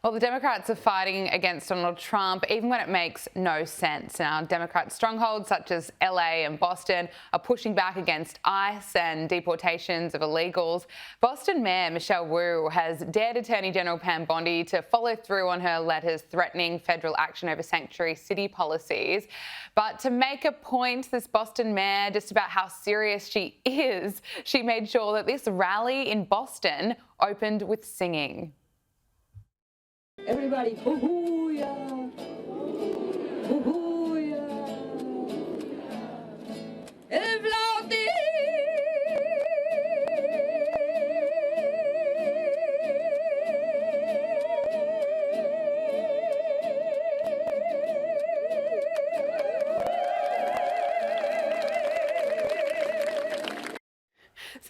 Well, the Democrats are fighting against Donald Trump, even when it makes no sense. Now, Democrat strongholds such as LA and Boston are pushing back against ICE and deportations of illegals. Boston Mayor Michelle Wu has dared Attorney General Pam Bondi to follow through on her letters threatening federal action over sanctuary city policies. But to make a point, this Boston mayor, just about how serious she is, she made sure that this rally in Boston opened with singing. Everybody, hoo-hoo-ya, hoo-hoo-ya. Evladi.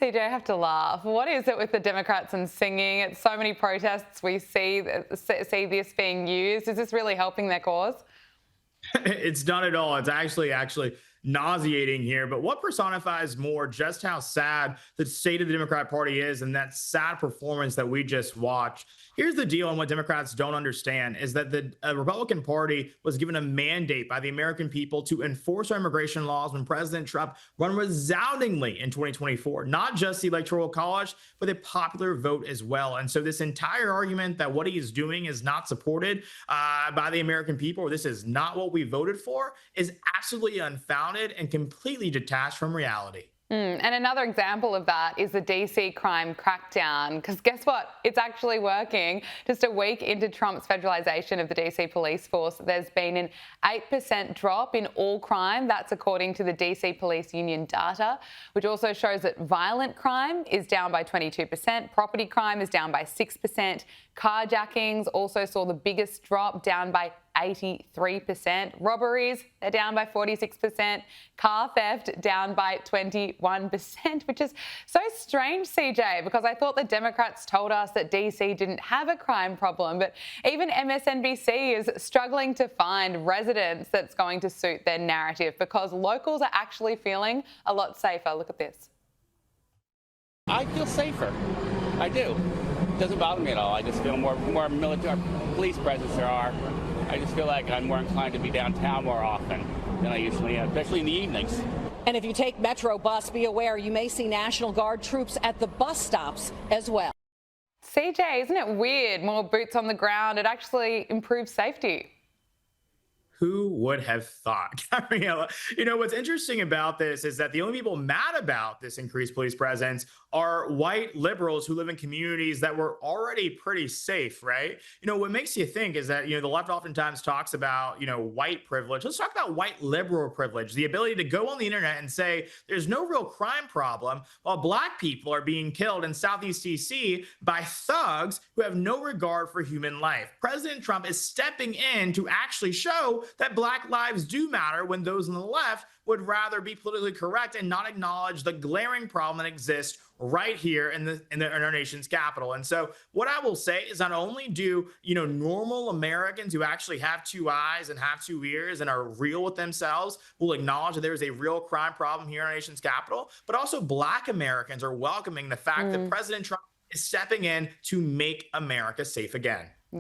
CJ, I have to laugh. What is it with the Democrats and singing? At so many protests we see this being used. Is this really helping their cause? It's not at all. It's actually nauseating here. But what personifies more just how sad the state of the Democrat Party is and that sad performance that we just watched? Here's the deal, and what Democrats don't understand is that the Republican Party was given a mandate by the American people to enforce our immigration laws when President Trump won resoundingly in 2024, not just the Electoral College, but the popular vote as well. And so this entire argument that what he is doing is not supported by the American people, or this is not what we voted for, is absolutely unfounded and completely detached from reality. And another example of that is the DC crime crackdown, because guess what? It's actually working. Just a week into Trump's federalization of the DC police force, there's been an 8% drop in all crime. That's according to the DC Police Union data, which also shows that violent crime is down by 22%, property crime is down by 6%, carjackings also saw the biggest drop, down by 83%. Robberies, they're down by 46%. Car theft down by 21%, which is so strange, CJ, because I thought the Democrats told us that DC didn't have a crime problem, but even MSNBC is struggling to find residents that's going to suit their narrative because locals are actually feeling a lot safer. Look at this. I feel safer. I do. It doesn't bother me at all. I just feel more military police presence there are. I just feel like I'm more inclined to be downtown more often than I usually am, especially in the evenings. And if you take Metro bus, be aware you may see National Guard troops at the bus stops as well. CJ, isn't it weird? More boots on the ground. It actually improves safety. Who would have thought? Gabriella, what's interesting about this is that the only people mad about this increased police presence are white liberals who live in communities that were already pretty safe, right? What makes you think is that, the left oftentimes talks about, white privilege. Let's talk about white liberal privilege, the ability to go on the internet and say there's no real crime problem while black people are being killed in Southeast DC by thugs who have no regard for human life. President Trump is stepping in to actually show that black lives do matter when those on the left would rather be politically correct and not acknowledge the glaring problem that exists right here in our nation's capital. And so what I will say is not only do, normal Americans who actually have two eyes and have two ears and are real with themselves will acknowledge that there is a real crime problem here in our nation's capital, but also black Americans are welcoming the fact that President Trump is stepping in to make America safe again.